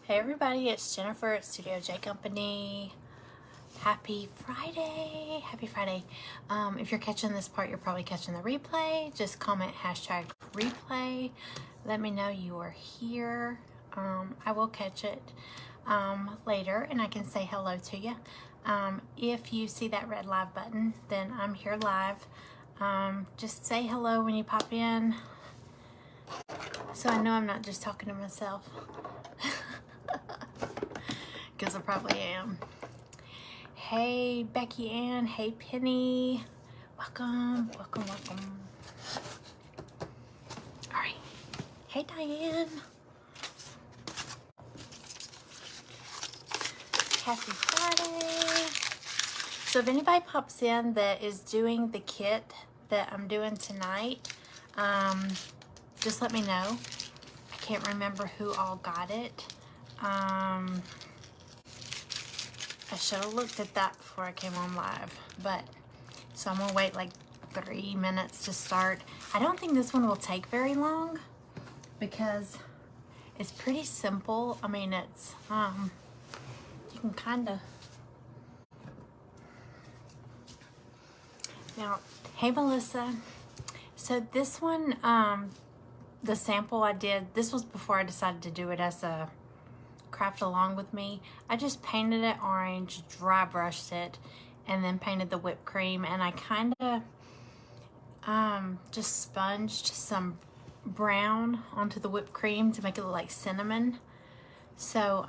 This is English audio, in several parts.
Hey everybody, it's Jennifer at Studio J Company. Happy Friday! Happy Friday. If you're catching this part, you're probably catching the replay. Just comment hashtag replay. Let me know you are here. I will catch it later and I can say hello to you. If you see that red live button, then I'm here live. Just say hello when you pop in so I know I'm not just talking to myself. Because I probably am. Hey Becky Ann, hey Penny, welcome. All right, hey Diane, happy Friday. So if anybody pops in that is doing the kit that I'm doing tonight, just let me know. I can't remember who all got it. I should have looked at that before I came on live, but so I'm gonna wait like 3 minutes to start. I don't think this one will take very long because it's pretty simple. I mean, it's you can kind of now. Hey Melissa, so this one, the sample I did, this was before I decided to do it as a craft along with me. I just painted it orange, dry brushed it, and then painted the whipped cream, and I kind of just sponged some brown onto the whipped cream to make it look like cinnamon. So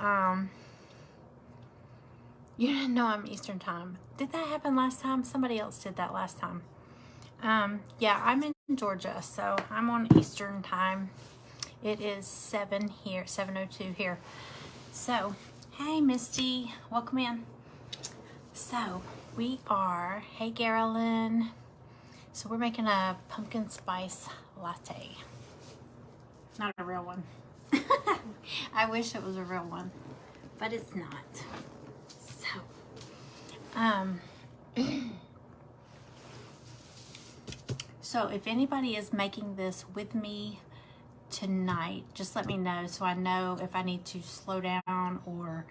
you didn't know I'm Eastern time. Did that happen last time? Somebody else did that last time. Yeah, I'm in Georgia, so I'm on Eastern time. It is 7 here, 7:02 here. So, hey Misty, welcome in. So, we are, hey Carolyn. So we're making a pumpkin spice latte. Not a real one. I wish it was a real one, but it's not. So, so if anybody is making this with me tonight, just let me know so I know if I need to slow down or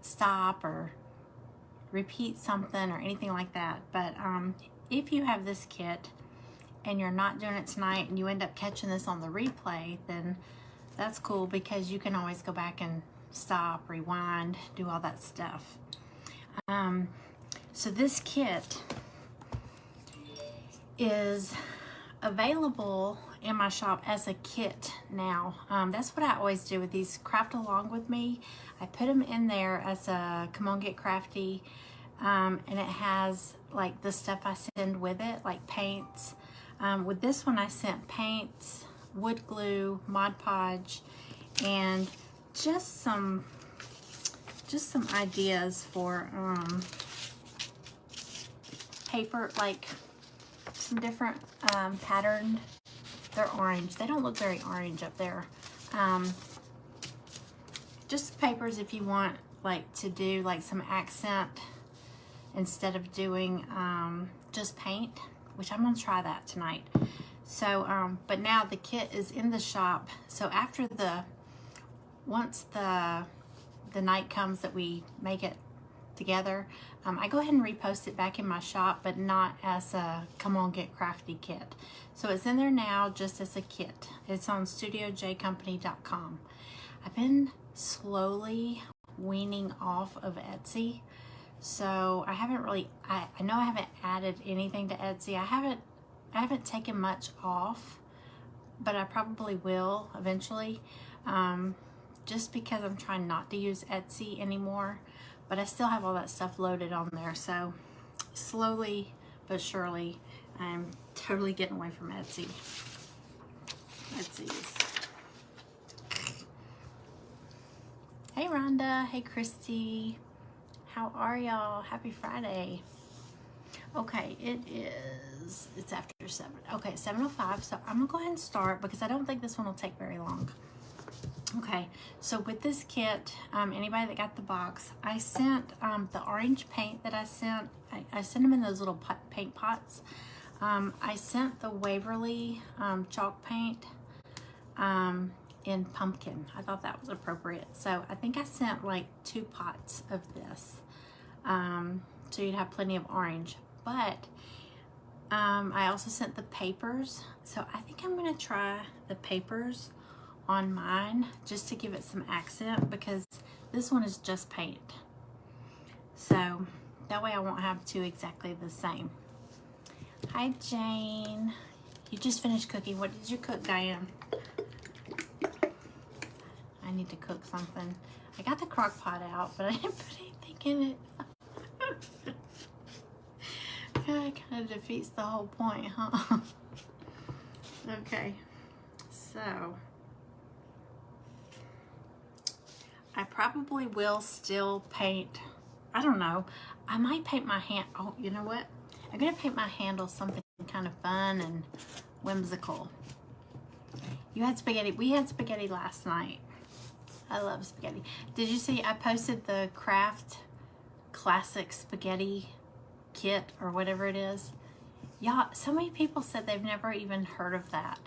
stop or repeat something or anything like that. But if you have this kit and you're not doing it tonight and you end up catching this on the replay, then that's cool because you can always go back and stop, rewind, do all that stuff. So this kit is available in my shop as a kit now. That's what I always do with these craft along with me. I put them in there as a come on get crafty, and it has like the stuff I send with it, like paints. With this one I sent paints, wood glue, Mod Podge, and just some ideas for paper, like some different patterned. They're orange. They don't look very orange up there. Just papers if you want like to do like some accent instead of doing just paint, which I'm gonna try that tonight. So but now the kit is in the shop, so after once the night comes that we make it together, I go ahead and repost it back in my shop, but not as a come on get crafty kit. So it's in there now just as a kit. It's on studiojcompany.com. I've been slowly weaning off of Etsy, so I haven't really, I know I haven't added anything to Etsy. I haven't taken much off, but I probably will eventually, just because I'm trying not to use Etsy anymore. But I still have all that stuff loaded on there. So slowly but surely, I'm totally getting away from Etsy. Hey Rhonda, hey Christy. How are y'all? Happy Friday. Okay, it's after 7. Okay, 7:05. So I'm gonna go ahead and start because I don't think this one will take very long. Okay, so with this kit, anybody that got the box, I sent the orange paint that I sent. I sent them in those little paint pots. I sent the Waverly chalk paint in pumpkin. I thought that was appropriate. So I think I sent like 2 pots of this. So you'd have plenty of orange. But I also sent the papers. So I think I'm gonna try the papers on mine just to give it some accent, because this one is just paint. So that way I won't have 2 exactly the same. Hi Jane. You just finished cooking. What did you cook, Diane? I need to cook something. I got the crock pot out, but I didn't put anything in it. It kind of defeats the whole point, huh? Okay, so I probably will still paint, I don't know, I might paint my hand, oh, you know what? I'm gonna paint my handle something kind of fun and whimsical. You had spaghetti, we had spaghetti last night. I love spaghetti. Did you see I posted the Kraft classic spaghetti kit or whatever it is? Y'all, so many people said they've never even heard of that.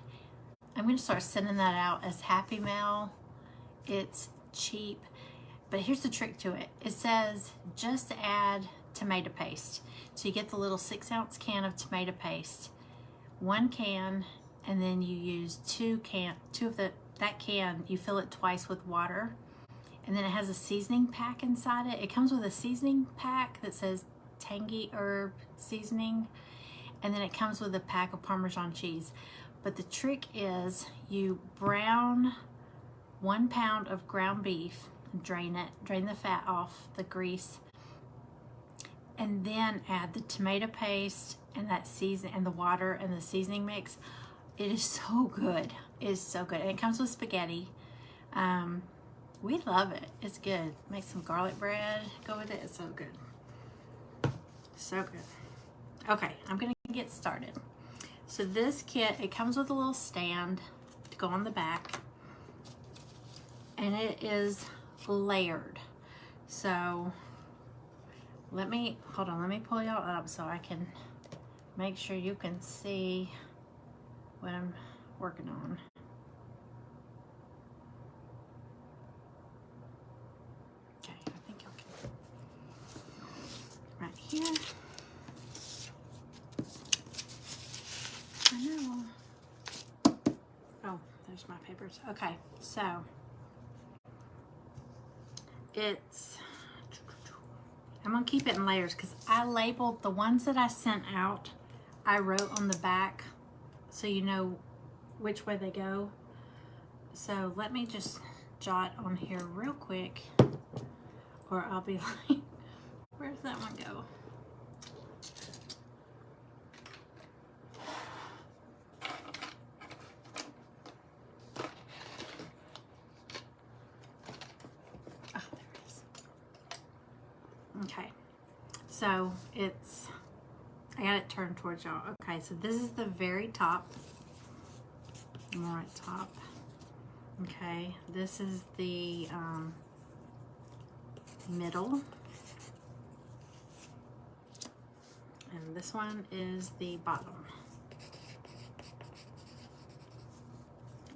I'm gonna start sending that out as Happy Mail. It's cheap, but here's the trick to it. It says just add tomato paste. So you get the little 6-ounce can of tomato paste, 1 can, and then you use 2 of that can, you fill it twice with water, and then it has a seasoning pack inside it. It comes with a seasoning pack that says tangy herb seasoning, and then it comes with a pack of Parmesan cheese. But the trick is you brown 1 pound of ground beef, drain it, drain the fat off, the grease, and then add the tomato paste and that season and the water and the seasoning mix. It is so good. It is so good. And it comes with spaghetti. We love it. It's good. Make some garlic bread, go with it. It's so good. So good. Okay, I'm gonna get started. So this kit, it comes with a little stand to go on the back, and it is layered. So let me, hold on, let me pull y'all up so I can make sure you can see what I'm working on. Okay, I think y'all can. Right here. I know. Oh, there's my papers. Okay, so it's, I'm gonna keep it in layers because I labeled the ones that I sent out. I wrote on the back so you know which way they go. So let me just jot on here real quick, or I'll be like, where's that one go? Okay, so it's, I got it turned towards y'all. Okay, so this is the very top, more at top. Okay, this is the middle, and this one is the bottom.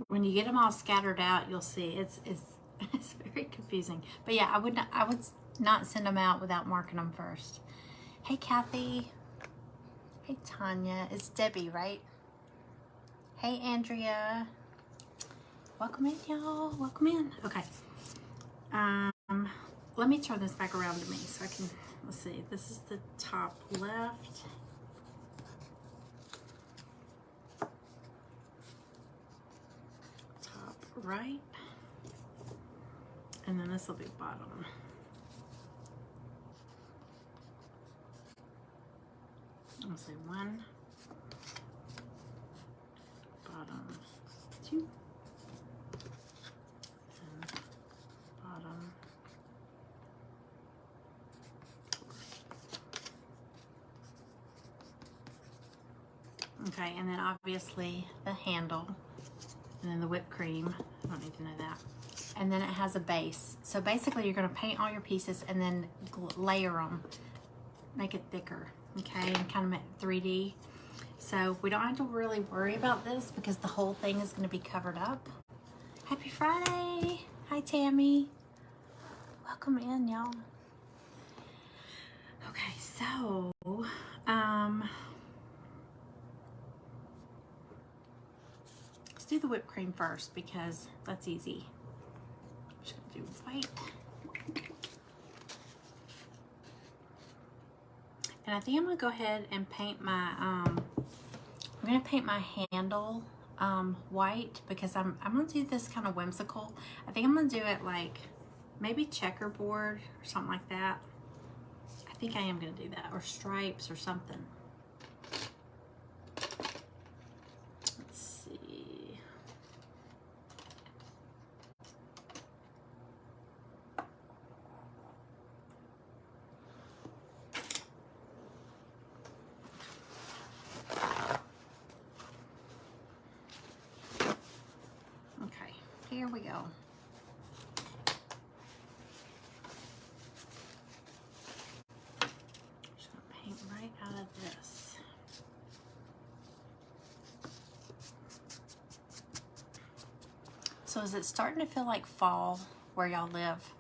When you get them all scattered out, you'll see it's very confusing. But yeah, I would not send them out without marking them first. Hey Kathy. Hey Tanya. It's Debbie, right? Hey Andrea. Welcome in, y'all. Welcome in. Okay. Let me turn this back around to me so I can, let's see. This is the top left. Top right. And then this will be bottom. I'll say 1, bottom 2, and bottom. Okay, and then obviously the handle, and then the whipped cream. I don't need to know that. And then it has a base. So basically you're gonna paint all your pieces and then layer them, make it thicker, okay, and kind of make 3D. So we don't have to really worry about this because the whole thing is gonna be covered up. Happy Friday. Hi, Tammy. Welcome in, y'all. Okay, so, let's do the whipped cream first because that's easy. I'm just gonna do white. And I think I'm gonna go ahead and paint my, I'm gonna paint my handle white because I'm gonna do this kind of whimsical. I think I'm gonna do it like maybe checkerboard or something like that. I think I am gonna do that, or stripes or something. Let's see. Okay, here we go. Just gonna paint right out of this. So is it starting to feel like fall where y'all live?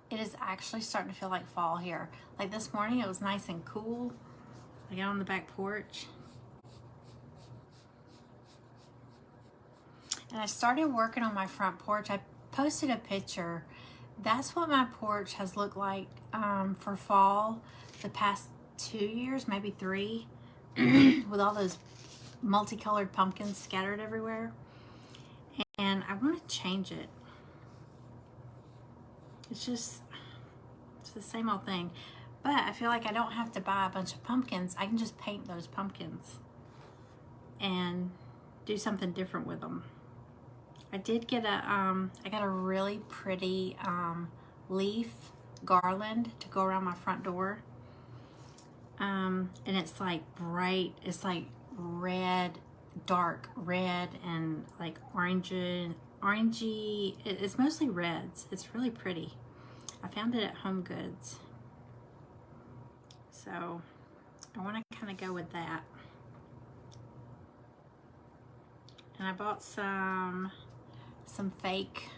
It is actually starting to feel like fall here. Like this morning it was nice and cool. I got on the back porch. And I started working on my front porch. I posted a picture. That's what my porch has looked like for fall the past 2 years, maybe 3, with all those multicolored pumpkins scattered everywhere. And I want to change it. It's the same old thing. But I feel like I don't have to buy a bunch of pumpkins. I can just paint those pumpkins and do something different with them. I did get I got a really pretty leaf garland to go around my front door. And it's like bright, it's like red, dark red, and like orangey. It's mostly reds. It's really pretty. I found it at Home Goods. So I want to kind of go with that. And I bought some fake,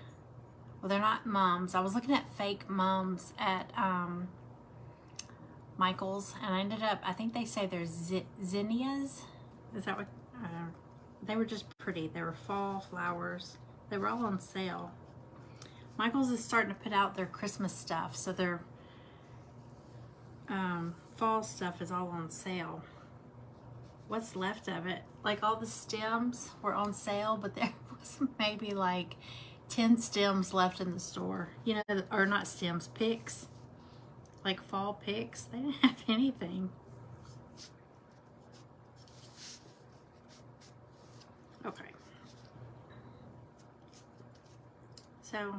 well, they're not mums. I was looking at fake mums at Michael's, and I ended up, I think they say they're zinnias. Is that what? They were just pretty. They were fall flowers. They were all on sale. Michael's is starting to put out their Christmas stuff, so their fall stuff is all on sale. What's left of it, like all the stems were on sale, but there was maybe like 10 stems left in the store, you know, or not stems, picks, like fall picks. They didn't have anything. Okay, so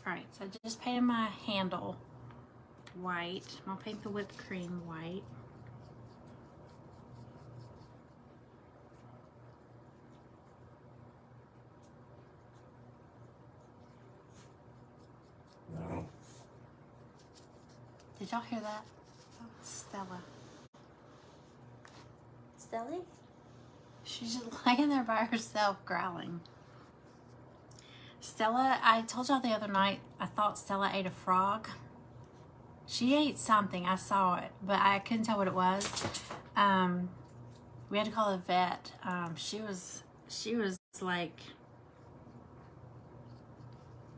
all right, so I just painted my handle white. I'll paint the whipped cream white. Did y'all hear that? Oh, Stella. Stelly? She's just laying there by herself growling. Stella, I told y'all the other night, I thought Stella ate a frog. She ate something, I saw it, but I couldn't tell what it was. We had to call the vet. She was like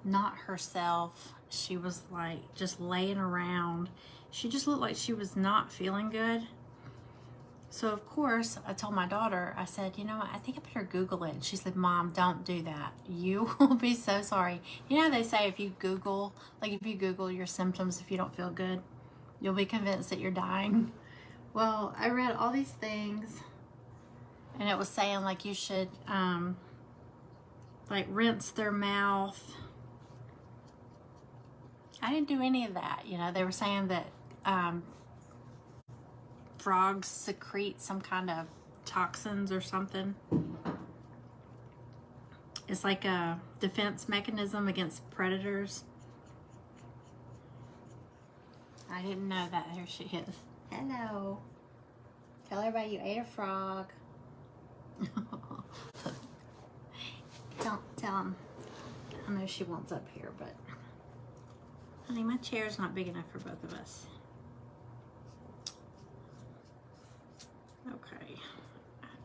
not herself. She was like just laying around. She just looked like she was not feeling good. So of course I told my daughter, I said, you know, I think I better Google it. And she said, Mom, don't do that. You will be so sorry. You know, they say if you Google your symptoms, if you don't feel good, you'll be convinced that you're dying. Well, I read all these things and it was saying like you should like rinse their mouth. I didn't do any of that. You know, they were saying that frogs secrete some kind of toxins or something. It's like a defense mechanism against predators. I didn't know that. There she is. Hello. Tell everybody you ate a frog. Don't tell him. I know she wants up here, but honey, my chair's not big enough for both of us. Okay.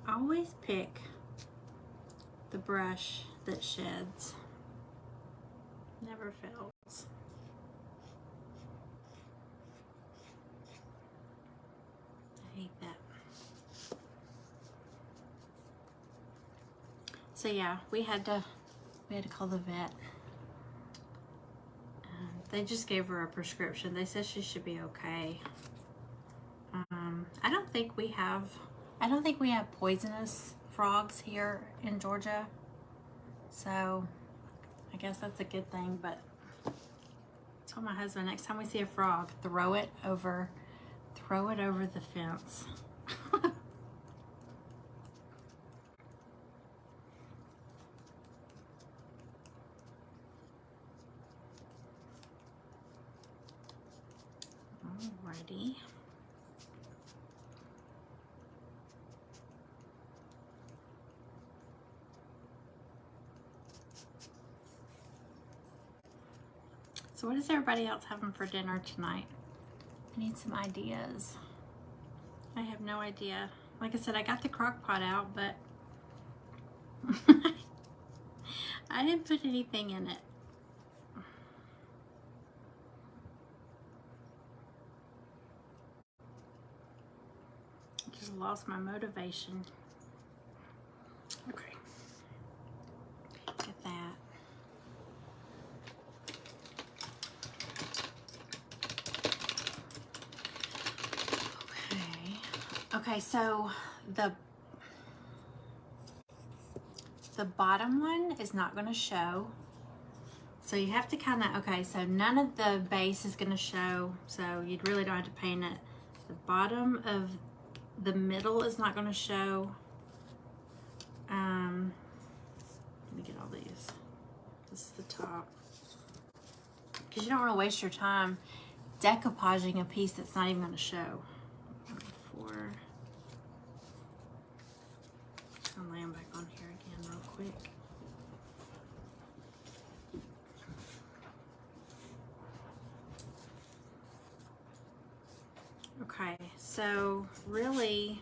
I always pick the brush that sheds. Never fails. I hate that. So yeah, we had to call the vet. They just gave her a prescription. They said she should be okay. I don't think we have poisonous frogs here in Georgia. So I guess that's a good thing, but I told my husband next time we see a frog, throw it over the fence. Alrighty. So what is everybody else having for dinner tonight? I need some ideas. I have no idea. Like I said, I got the crock pot out, but I didn't put anything in it. I just lost my motivation. Okay. Get that. Okay, so the bottom one is not going to show. So you have to kind of, okay, so none of the base is going to show, so you really don't have to paint it. The bottom of the middle is not going to show. Let me get all these. This is the top. Because you don't want to waste your time decoupaging a piece that's not even going to show. I'll lay them back on here again real quick. Okay, so really,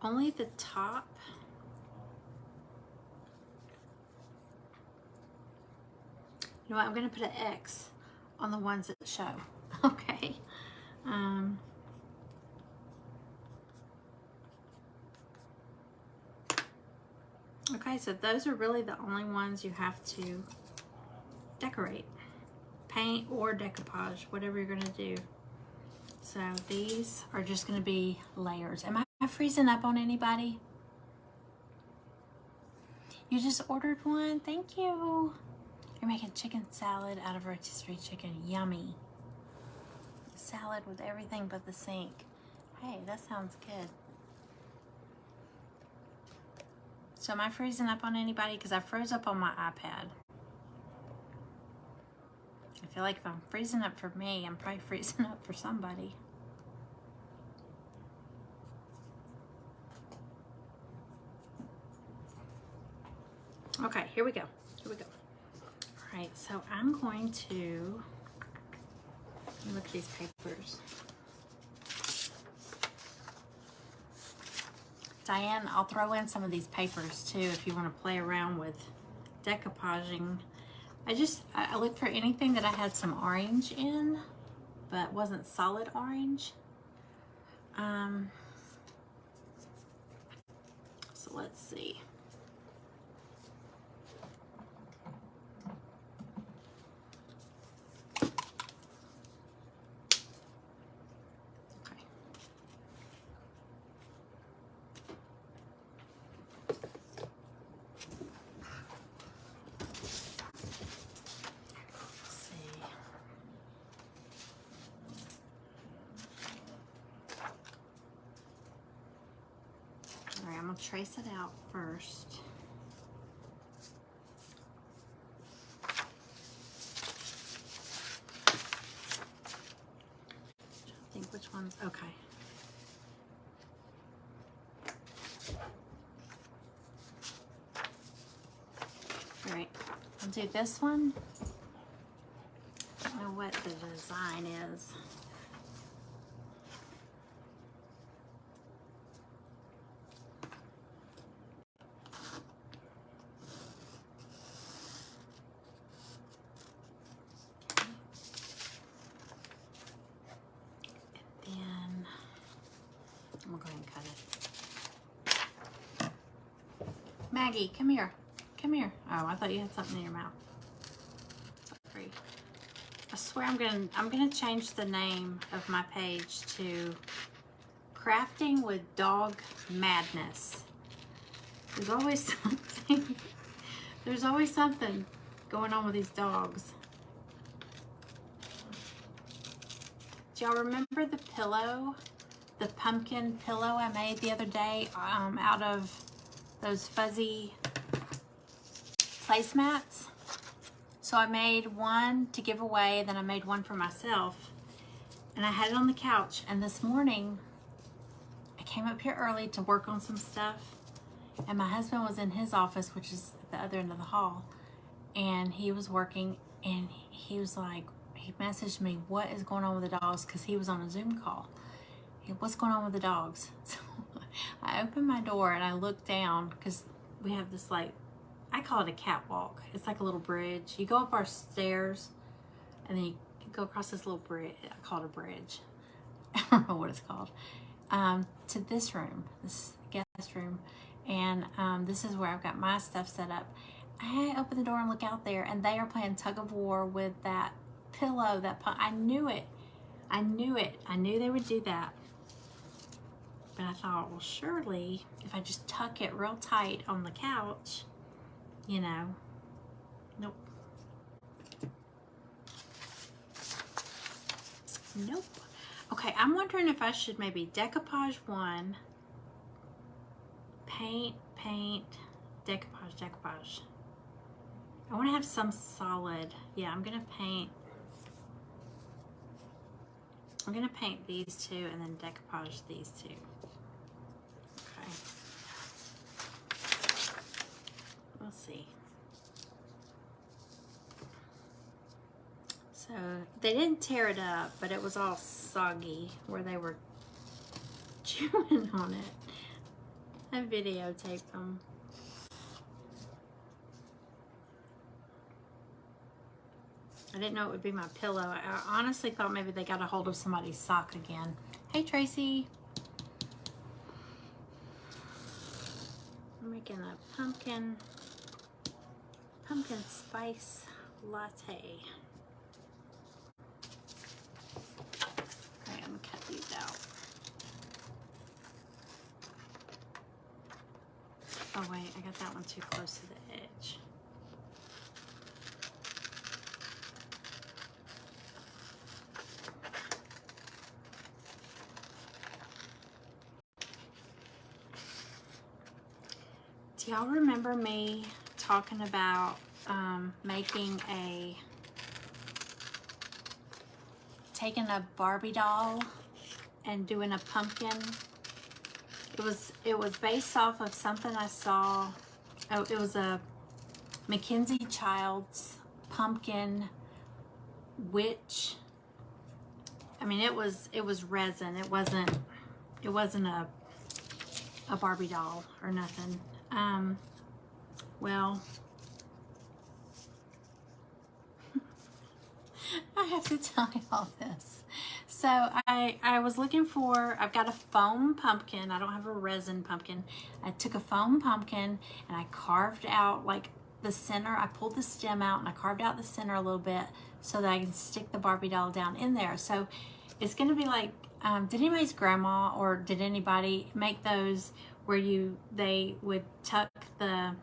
only the top. You know what, I'm going to put an X on the ones that show. Okay. Okay, so those are really the only ones you have to decorate. Paint or decoupage, whatever you're going to do. So these are just going to be layers. Am I freezing up on anybody? You just ordered one? Thank you. You're making chicken salad out of rotisserie chicken. Yummy. Salad with everything but the sink. Hey, that sounds good. So am I freezing up on anybody? Because I froze up on my iPad. I feel like if I'm freezing up for me, I'm probably freezing up for somebody. Okay, here we go. Here we go. All right, so I'm going to look at these papers. Diane, I'll throw in some of these papers too if you want to play around with decoupaging. I looked for anything that I had some orange in, but wasn't solid orange. So let's see. I'm going to trace it out first. Okay. All right, I'll do this one. I don't know what the design is. Then I'm gonna go ahead and cut it. Maggie, come here. Come here. Oh, I thought you had something in your mouth. Sorry. I swear I'm gonna change the name of my page to Crafting with Dog Madness. There's always something. There's always something going on with these dogs. Do y'all remember the pillow? The pumpkin pillow I made the other day out of those fuzzy placemats? So I made one to give away, then I made one for myself. And I had it on the couch, and this morning I came up here early to work on some stuff, and my husband was in his office, which is at the other end of the hall, and he was working, and he was like, he messaged me, what is going on with the dogs? Because he was on a Zoom call. What's going on with the dogs? So I opened my door and I looked down, because we have this, like, I call it a catwalk. It's like a little bridge. You go up our stairs and then you go across this little bridge. I call it a bridge. I don't know what it's called. To this room, this guest room. And this is where I've got my stuff set up. I open the door and look out there, and they are playing tug of war with that pillow. I knew it. I knew it. I knew they would do that. But I thought, well, surely if I just tuck it real tight on the couch, you know, nope. Nope. Okay, I'm wondering if I should maybe decoupage one, paint, decoupage. I want to have some solid. Yeah, I'm gonna paint these two and then decoupage these two. Okay. We'll see. So they didn't tear it up, but it was all soggy where they were chewing on it. I videotaped them. I didn't know it would be my pillow. I honestly thought maybe they got a hold of somebody's sock again. Hey, Tracy. I'm making a pumpkin spice latte. Okay, I'm gonna cut these out. Oh wait, I got that one too close to the edge. Do y'all remember me talking about taking a Barbie doll and doing a pumpkin? It was based off of something I saw. Oh, it was a Mackenzie Childs pumpkin witch. I mean, it was resin. It wasn't a Barbie doll or nothing. Well, I have to tell you all this. So I was looking for, I've got a foam pumpkin. I don't have a resin pumpkin. I took a foam pumpkin and I carved out like the center. I pulled the stem out and I carved out the center a little bit so that I can stick the Barbie doll down in there. So it's going to be like, did anybody's grandma or did anybody make those where they would tuck the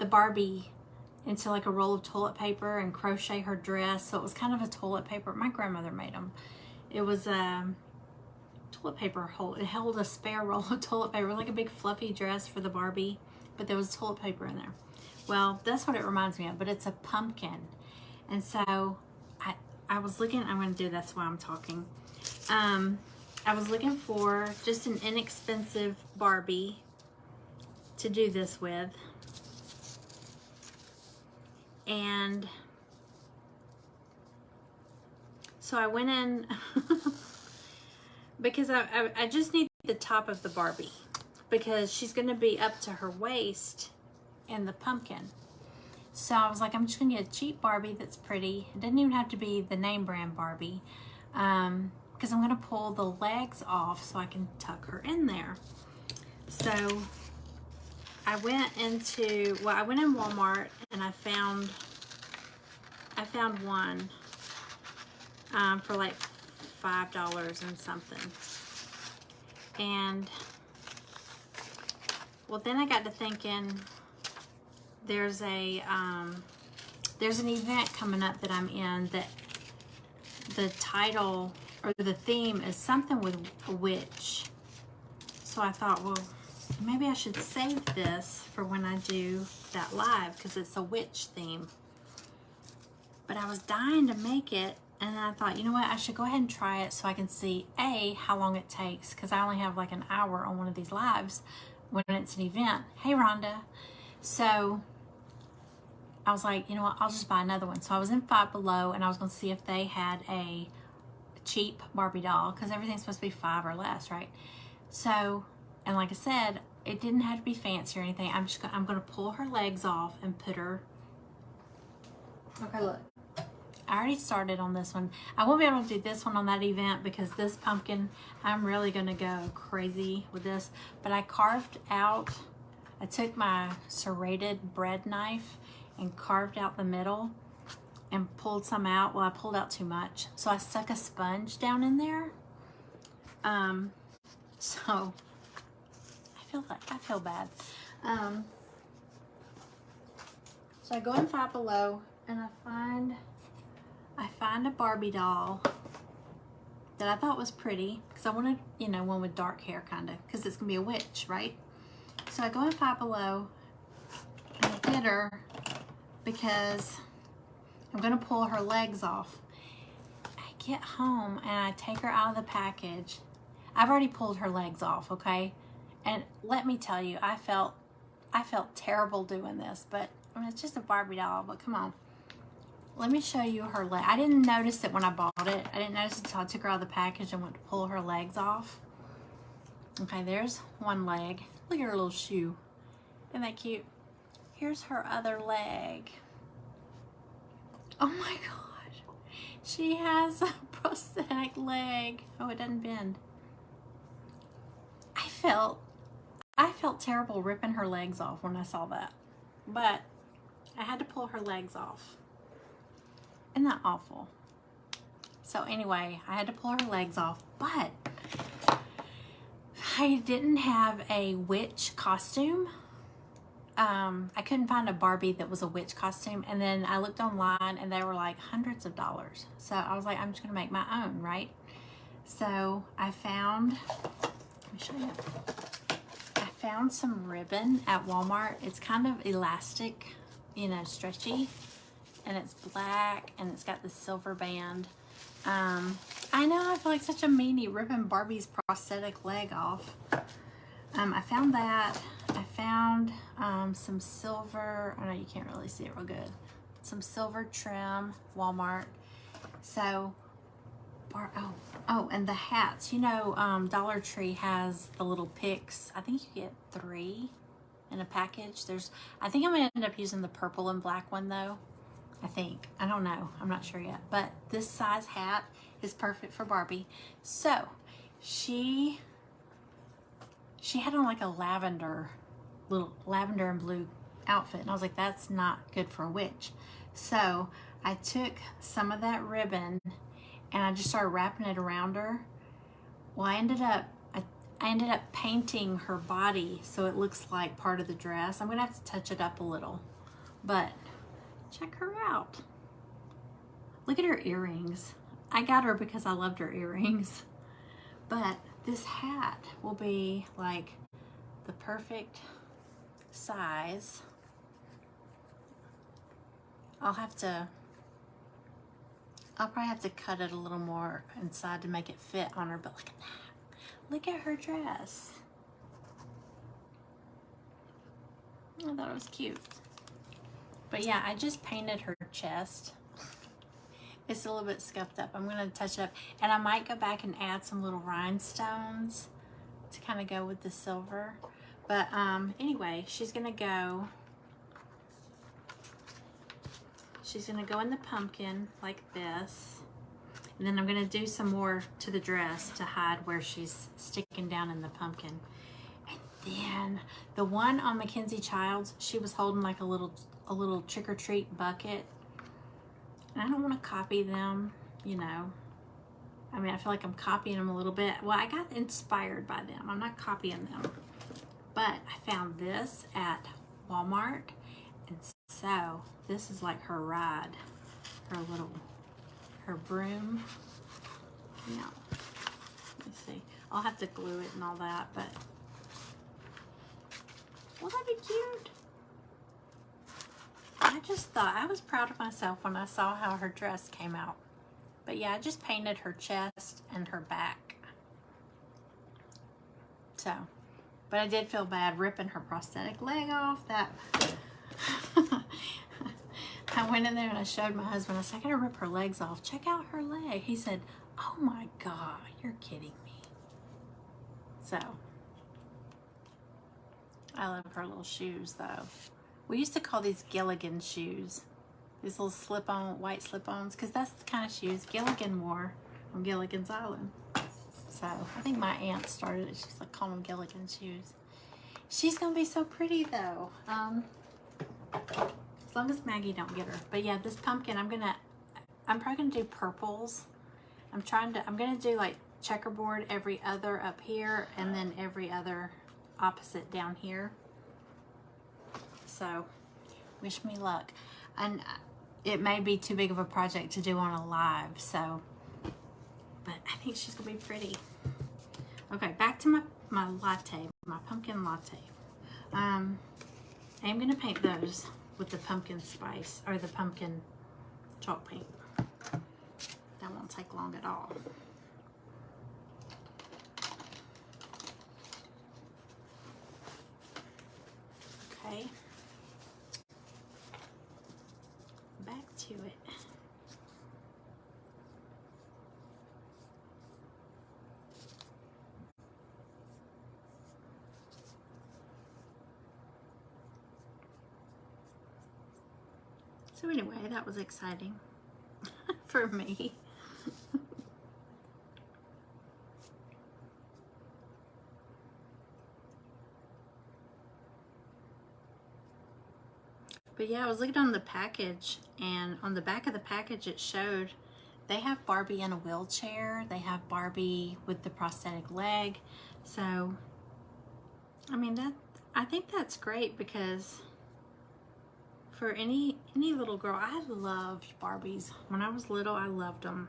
Barbie into like a roll of toilet paper and crochet her dress, so it was kind of a toilet paper. My grandmother made them. It was a toilet paper hold. It held a spare roll of toilet paper, like a big fluffy dress for the Barbie, but there was toilet paper in there. Well, that's what it reminds me of, but it's a pumpkin. And so I was looking, I'm going to do this while I'm talking. I was looking for just an inexpensive Barbie to do this with. And so I went in because I just need the top of the Barbie because she's going to be up to her waist in the pumpkin. So I was like, I'm just going to get a cheap Barbie that's pretty. It doesn't even have to be the name brand Barbie. Because I'm going to pull the legs off so I can tuck her in there. So I went in Walmart and I found one for like $5 and something. And well, then I got to thinking, there's an event coming up that I'm in that the title or the theme is something with a witch. So I thought, well, maybe I should save this for when I do that live because it's a witch theme. But I was dying to make it, and I thought, you know what, I should go ahead and try it so I can see how long it takes, because I only have like an hour on one of these lives when it's an event. Hey Rhonda. So I was like, you know what, I'll just buy another one. So I was in Five Below and I was going to see if they had a cheap Barbie doll, because everything's supposed to be $5 or less, right? So, and like I said, it didn't have to be fancy or anything. I'm going to pull her legs off and put her. Okay, look. I already started on this one. I won't be able to do this one on that event because this pumpkin, I'm really going to go crazy with this. But I took my serrated bread knife and carved out the middle and pulled some out. Well, I pulled out too much. So I stuck a sponge down in there. So I feel bad. So I go in Five Below and I find a Barbie doll that I thought was pretty because I wanted, one with dark hair kind of, because it's gonna be a witch, right? So I go in Five Below and I get her because I'm gonna pull her legs off. I get home and I take her out of the package. I've already pulled her legs off, okay? And let me tell you, I felt terrible doing this, but I mean, it's just a Barbie doll, but come on. Let me show you her leg. I didn't notice it when I bought it. I didn't notice it until I took her out of the package and went to pull her legs off. Okay, there's one leg. Look at her little shoe. Isn't that cute? Here's her other leg. Oh my gosh. She has a prosthetic leg. Oh, it doesn't bend. I felt terrible ripping her legs off when I saw that. But I had to pull her legs off. Isn't that awful? So anyway, I had to pull her legs off, but I didn't have a witch costume. I couldn't find a Barbie that was a witch costume, and then I looked online and they were like hundreds of dollars. So I was like, I'm just gonna make my own, right? So I found, let me show you. I found some ribbon at Walmart. It's kind of elastic, stretchy. And it's black and it's got the silver band. I know, I feel like such a meanie ripping Barbie's prosthetic leg off. I found that. I found some silver. I know you can't really see it real good. Some silver trim, Walmart. So, and the hats. Dollar Tree has the little picks. I think you get 3 in a package. I think I'm gonna end up using the purple and black one though. I don't know. I'm not sure yet. But this size hat is perfect for Barbie. So she had on like a lavender and blue outfit. And I was like, that's not good for a witch. So I took some of that ribbon and I just started wrapping it around her. Well, I ended up painting her body so it looks like part of the dress. I'm gonna have to touch it up a little, but check her out. Look at her earrings. I got her because I loved her earrings. But this hat will be like the perfect size. I'll have to I'll probably have to cut it a little more inside to make it fit on her, but look at that. Look at her dress. I thought it was cute. But yeah, I just painted her chest. It's a little bit scuffed up. I'm gonna touch it up. And I might go back and add some little rhinestones to kind of go with the silver. But anyway, she's gonna go in the pumpkin like this. And then I'm gonna do some more to the dress to hide where she's sticking down in the pumpkin. And then the one on Mackenzie Childs, she was holding like a little trick-or-treat bucket. And I don't want to copy them, you know. I mean, I feel like I'm copying them a little bit. Well, I got inspired by them. I'm not copying them. But I found this at Walmart. And so this is like her ride, her broom. No, let me see. I'll have to glue it and all that, but will that be cute? I just thought, I was proud of myself when I saw how her dress came out. But yeah, I just painted her chest and her back. So, but I did feel bad ripping her prosthetic leg off. That I went in there and I showed my husband, I said, I gotta rip her legs off. Check out her leg. He said, oh my God, you're kidding me. So, I love her little shoes though. We used to call these Gilligan shoes. These little slip-on, white slip-ons, because that's the kind of shoes Gilligan wore on Gilligan's Island. So, I think my aunt started it. She's like calling them Gilligan shoes. She's going to be so pretty though. As long as Maggie don't get her. But yeah, this pumpkin, I'm probably going to do purples. I'm going to do like checkerboard every other up here and then every other opposite down here. So, wish me luck. And it may be too big of a project to do on a live, so, but I think she's gonna be pretty. Okay, back to my latte, my pumpkin latte. I'm gonna paint those with the pumpkin spice, or the pumpkin chalk paint. That won't take long at all. Okay. Back to it. So anyway, that was exciting for me. But yeah, I was looking on the package, and on the back of the package it showed they have Barbie in a wheelchair. They have Barbie with the prosthetic leg. So, I mean, I think that's great, because for any little girl, I loved Barbies. When I was little, I loved them.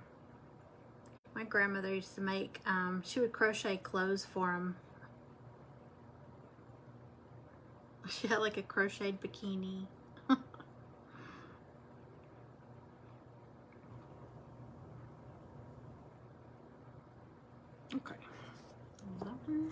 My grandmother used to make, she would crochet clothes for them. She had like a crocheted bikini. Okay. 11.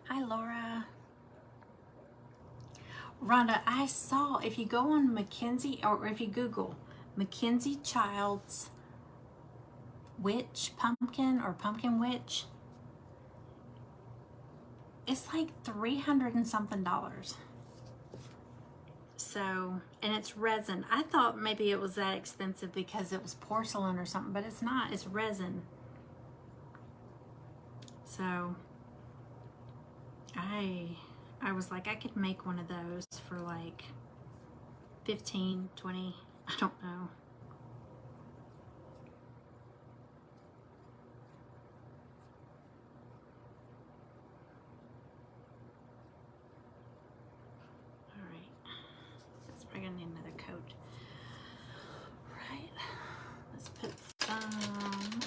Hi, Laura. Rhonda, I saw, if you go on Mackenzie, or if you Google Mackenzie Childs witch pumpkin or pumpkin witch, it's like $300 and something. So, and it's resin. I thought maybe it was that expensive because it was porcelain or something, but it's not. It's resin. So, I was like, I could make one of those for like 15, 20, I don't know. All right, that's probably gonna need another coat. Right, let's put some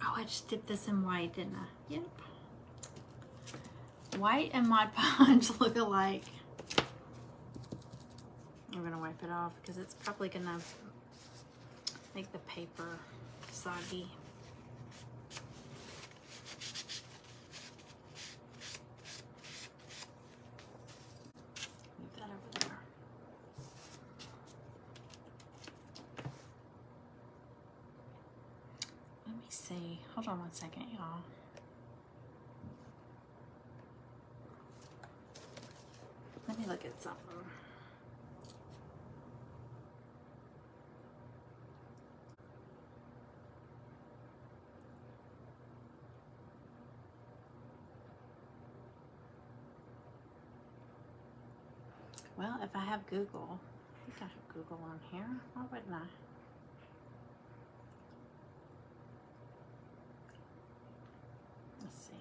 Oh, I just dipped this in white, didn't I? Yep. White and Mod Podge look alike. I'm gonna wipe it off because it's probably gonna make the paper soggy. Move that over there. Let me see. Hold on 1 second, y'all. Let me look at something. Well, if I have Google, I think I have Google on here. Why wouldn't I? Let's see.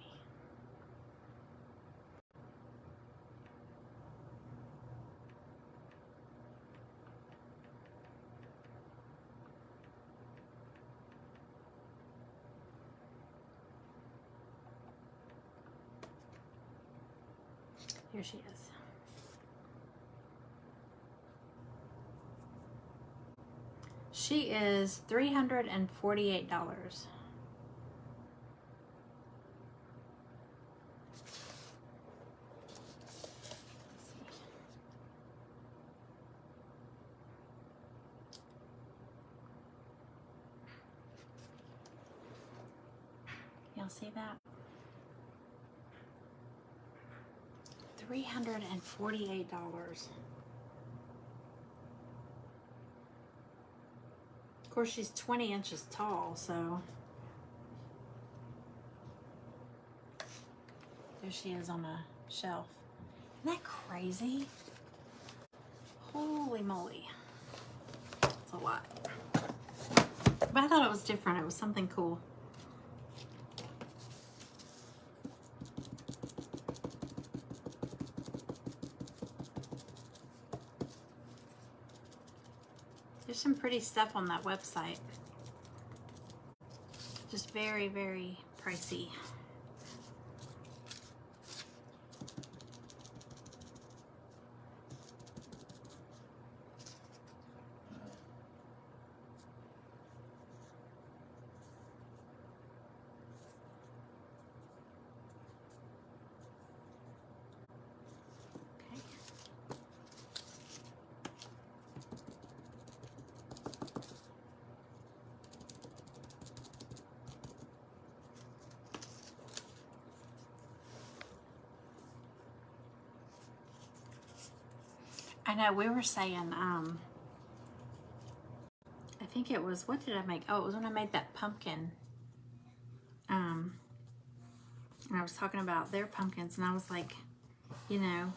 Here she is. She is $348. Y'all see that? $348. Of course, she's 20 inches tall, so there she is on a shelf. Isn't that crazy? Holy moly. That's a lot. But I thought it was different. It was something cool. There's some pretty stuff on that website. Just very, very pricey. I know, we were saying, I think it was, what did I make? Oh, it was when I made that pumpkin. And I was talking about their pumpkins, and I was like, you know,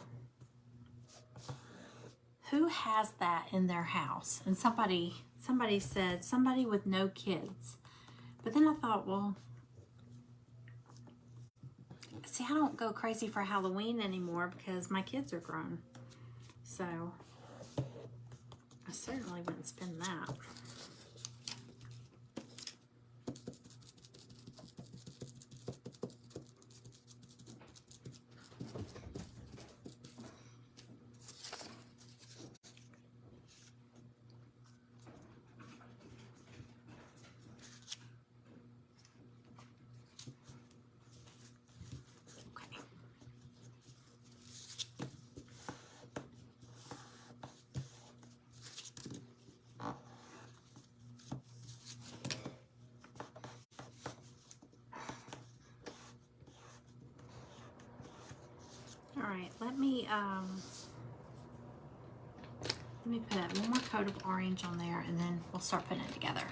who has that in their house? And somebody said, somebody with no kids. But then I thought, well, see, I don't go crazy for Halloween anymore because my kids are grown. So I certainly wouldn't spend that. All right, let me put one more coat of orange on there, and then we'll start putting it together.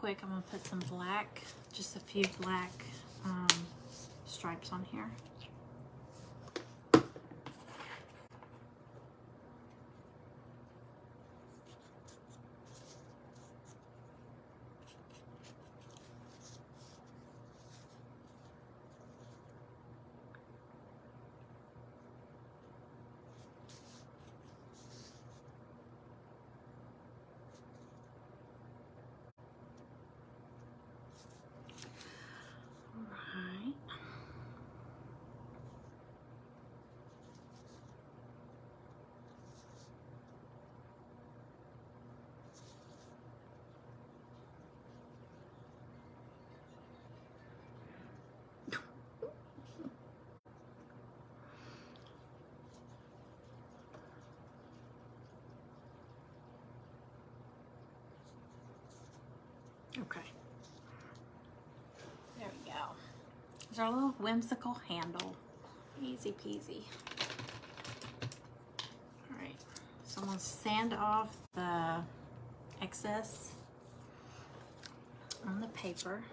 quick, I'm gonna put some black, just a few black stripes on here. Right. Okay. There we go. There's our little whimsical handle. Easy peasy. All right. So I'm gonna sand off the excess on the paper.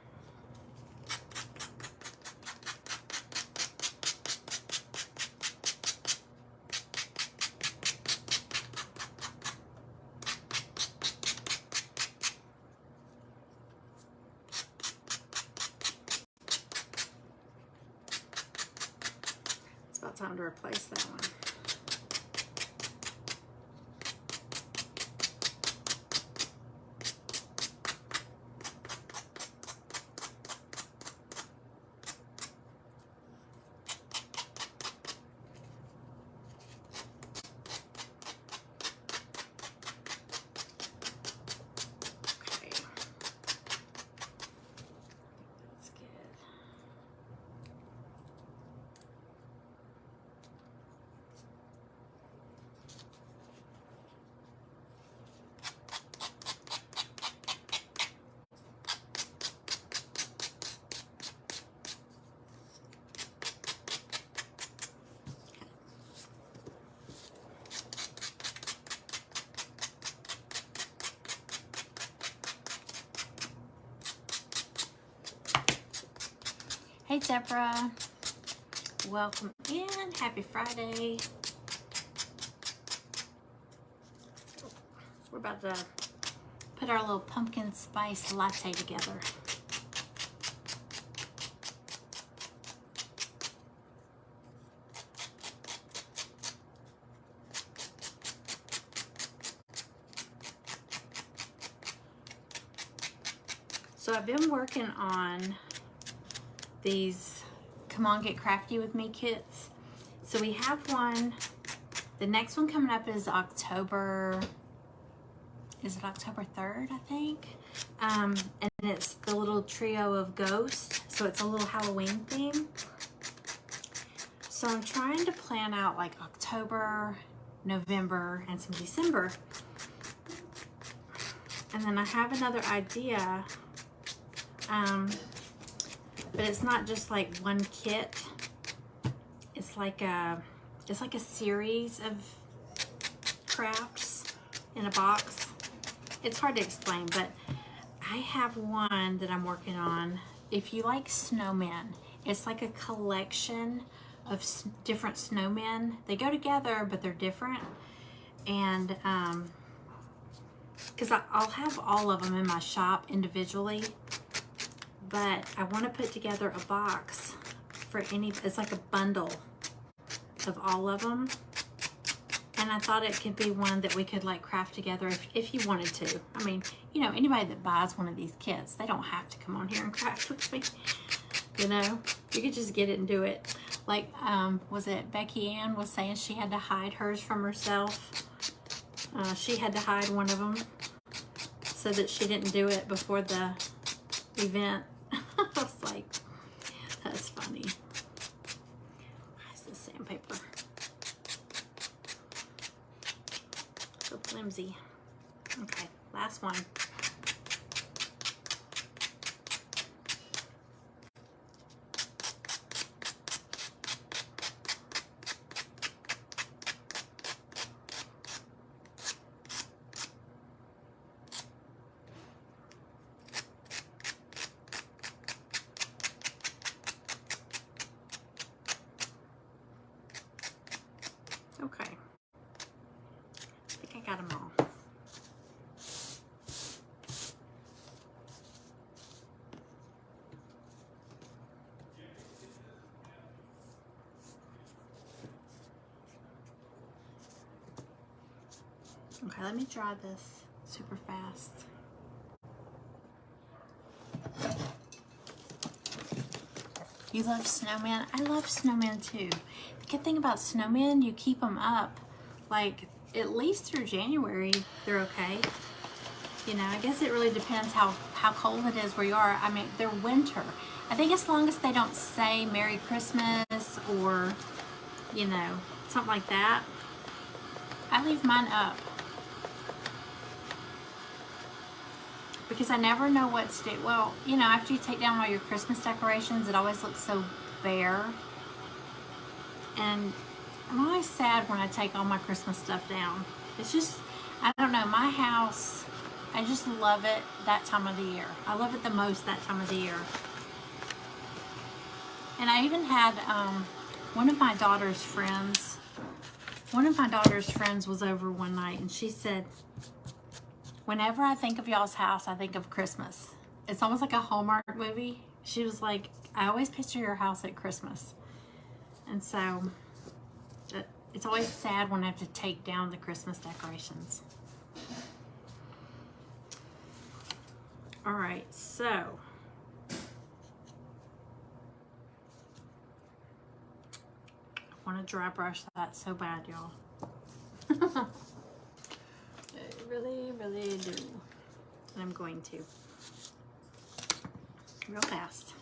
It's about time to replace that one. Okay. That's good. Hey Deborah, welcome in. Happy Friday. We're about to put our little pumpkin spice latte together. So I've been working on these Come On Get Crafty With Me kits. So we have one, the next one coming up is October, is it October 3rd, I think? And it's the little trio of ghosts, so it's a little Halloween theme. So I'm trying to plan out like October, November, and some December. And then I have another idea, but it's not just like one kit. It's like a series of crafts in a box. It's hard to explain, but I have one that I'm working on. If you like snowmen, it's like a collection of different snowmen. They go together, but they're different. And because I'll have all of them in my shop individually, but I want to put together a box for it's like a bundle of all of them. And I thought it could be one that we could like craft together if you wanted to. I mean, you know, anybody that buys one of these kits, they don't have to come on here and craft with me. You know, you could just get it and do it. Like, was it Becky Ann was saying she had to hide hers from herself? She had to hide one of them so that she didn't do it before the event. I was like, that's funny. Where's the sandpaper? So flimsy. Okay, last one. got them all. Okay, let me dry this super fast. You love snowmen? I love snowmen too. The good thing about snowmen, you keep them up like at least through January. They're okay. You know, I guess it really depends how cold it is where you are. I mean, they're winter. I think as long as they don't say Merry Christmas or, you know, something like that, I leave mine up. Because I never know what to do. Well, you know, after you take down all your Christmas decorations, it always looks so bare. And I'm always sad when I take all my Christmas stuff down. It's just, I don't know, my house, I just love it that time of the year. I love it the most that time of the year. And I even had one of my daughter's friends was over one night, and she said, whenever I think of y'all's house, I think of Christmas. It's almost like a Hallmark movie. She was like, I always picture your house at Christmas. And so it's always sad when I have to take down the Christmas decorations. All right, so I want to dry brush that so bad, y'all. Really, really do. And I'm going to. Real fast.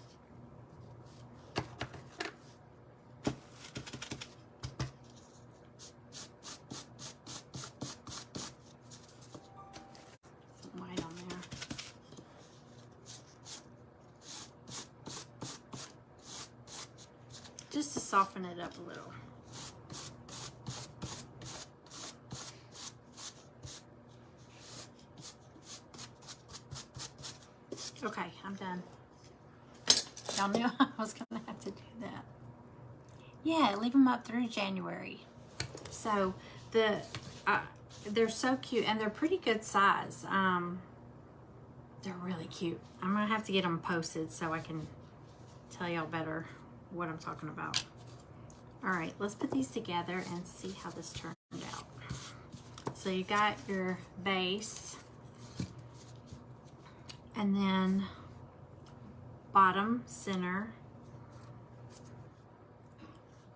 Some white on there. Just to soften it up a little. Okay, I'm done. Y'all knew I was gonna have to do that. Yeah, leave them up through January. So they're so cute and they're pretty good size. They're really cute. I'm gonna have to get them posted so I can tell y'all better what I'm talking about. All right, let's put these together and see how this turned out. So you got your base. And then bottom center,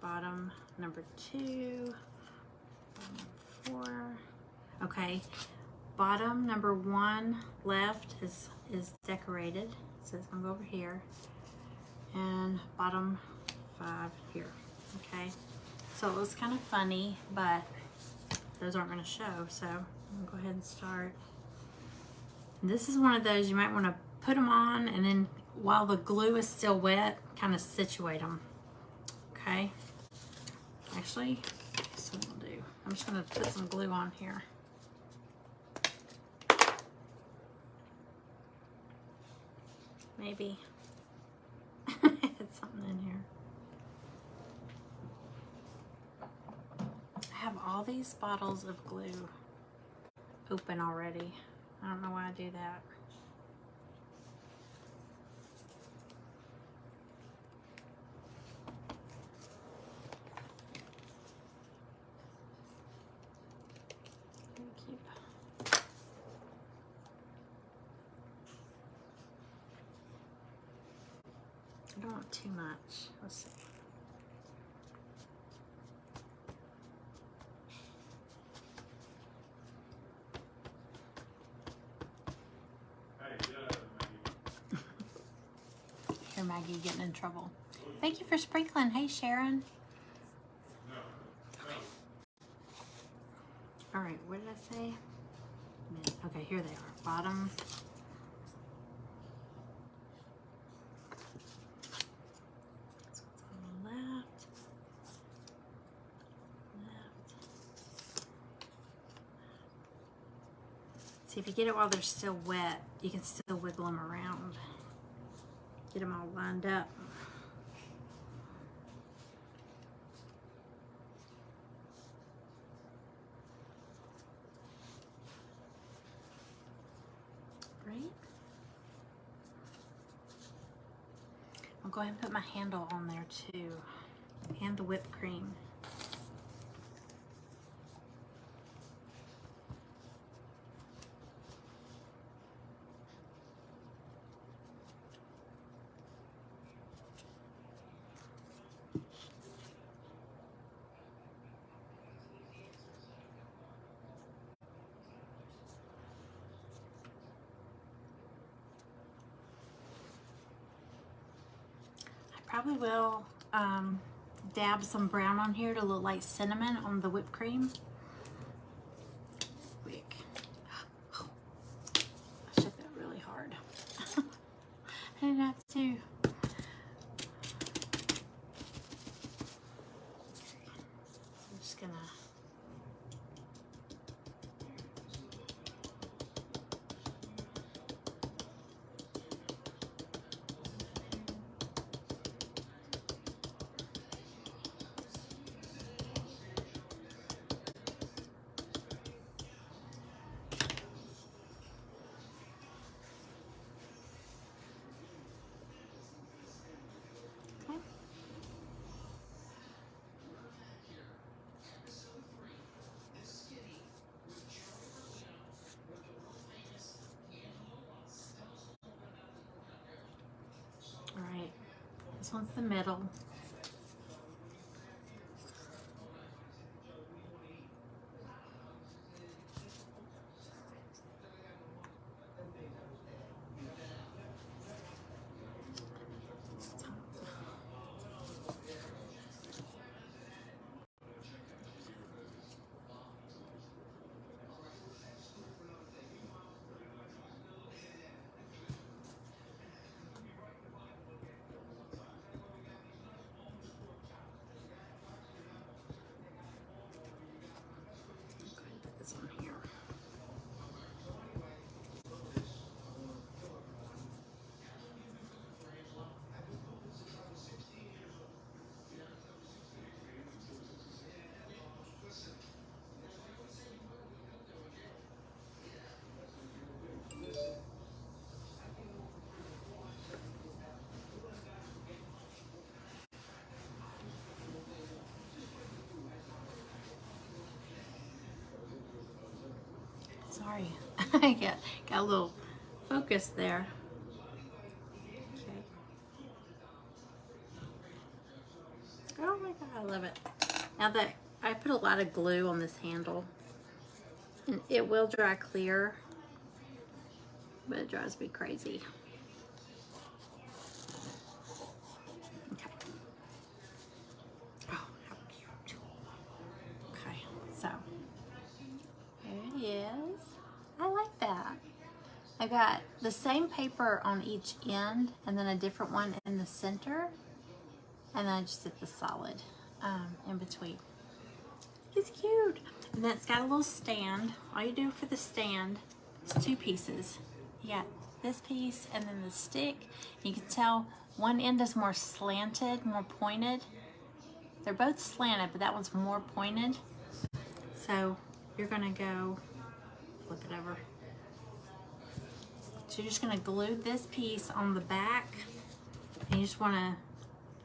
bottom number 2, bottom 4. Okay, bottom number 1 left is decorated, so it's gonna go over here, and bottom 5 here. Okay, so it was kind of funny, but those aren't gonna show, so I'm gonna go ahead and start. This is one of those you might want to put them on and then while the glue is still wet, kind of situate them. Okay. Actually, that's what I'll do. I'm just going to put some glue on here. Maybe. It's something in here. I have all these bottles of glue open already. I don't know why I do that. I don't want too much. Let's see. Here, Maggie getting in trouble. Thank you for sprinkling. Hey, Sharon. Okay. All right, what did I say? Okay, here they are. Bottom. This one's on the left. See, if you get it while they're still wet, you can still wiggle them around. Get them all lined up. I'll go ahead and put my handle on there too, and the whipped cream. Probably will dab some brown on here to look like cinnamon on the whipped cream. Quick. Oh, I shook that really hard. I didn't have to. I'm just gonna. All right, this one's the middle. Put this on here. Sorry, I got a little focus there. Okay. Oh my God, I love it. Now that I put a lot of glue on this handle, and it will dry clear, but it drives me crazy. Okay. Oh, how cute. Okay, so there it is. I like that. I got the same paper on each end and then a different one in the center, and then I just did the solid in between. It's cute. And then it's got a little stand. All you do for the stand is 2 pieces. You got this piece and then the stick. You can tell one end is more slanted, more pointed. They're both slanted, but that one's more pointed. So you're gonna go flip it over. So you're just gonna glue this piece on the back, and you just wanna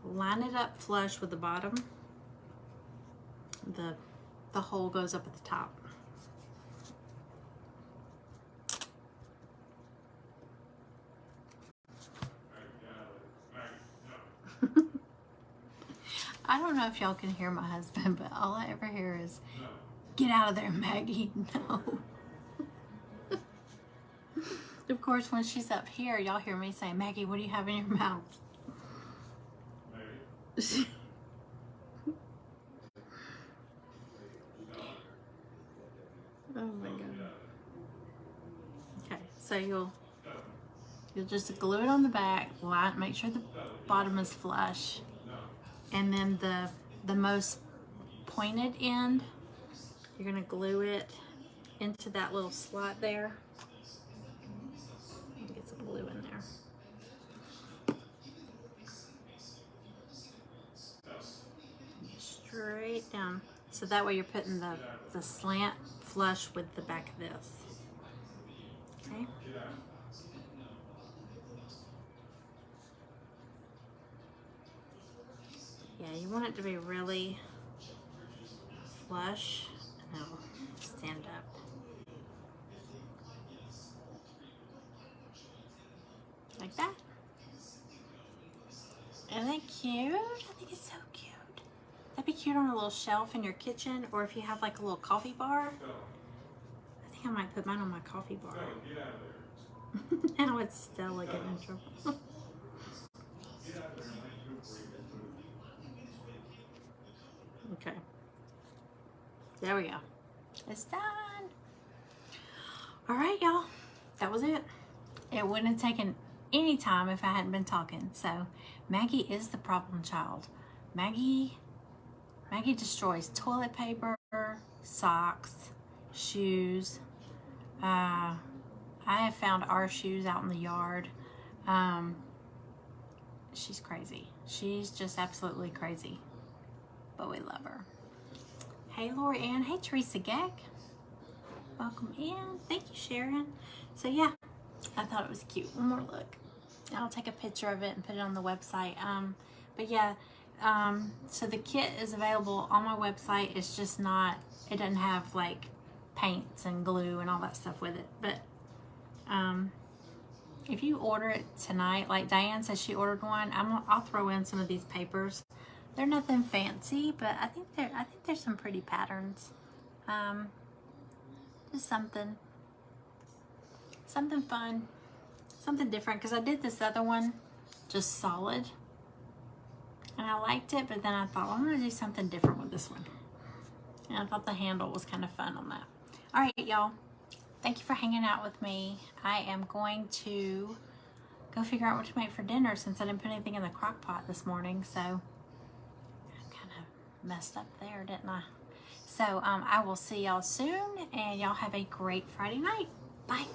line it up flush with the bottom. The hole goes up at the top. I don't know if y'all can hear my husband, but all I ever hear is, "Get out of there, Maggie." No. Of course, when she's up here, y'all hear me saying, "Maggie, what do you have in your mouth?" Oh my God. Okay, so you'll just glue it on the back, make sure the bottom is flush, and then the most pointed end, you're gonna glue it into that little slot there. Get some glue in there. Straight down. So that way you're putting the slant flush with the back of this. Okay. Yeah, you want it to be really flush, and it'll stand up. Like that. Isn't that cute? I think it's so cute. That'd be cute on a little shelf in your kitchen, or if you have like a little coffee bar. I think I might put mine on my coffee bar. Now it's Stella getting in trouble. Okay. There we go. It's done. All right, y'all. That was it. It wouldn't have taken any time if I hadn't been talking. So Maggie is the problem child. Maggie destroys toilet paper, socks, shoes. I have found our shoes out in the yard. She's crazy. She's just absolutely crazy. But we love her. Hey, Lori Ann. Hey, Teresa Gag. Welcome in. Thank you, Sharon. So yeah, I thought it was cute. One more look. I'll take a picture of it and put it on the website. But yeah, so the kit is available on my website. It's just not, it doesn't have like paints and glue and all that stuff with it. But if you order it tonight, like Diane says she ordered one, I'll throw in some of these papers. They're nothing fancy, but I think there's some pretty patterns. Just something fun, something different. Because I did this other one just solid, and I liked it. But then I thought, well, I'm gonna do something different with this one, and I thought the handle was kind of fun on that. All right, y'all. Thank you for hanging out with me. I am going to go figure out what to make for dinner since I didn't put anything in the crock pot this morning. So messed up there, didn't I? So I will see y'all soon, and y'all have a great Friday night. Bye.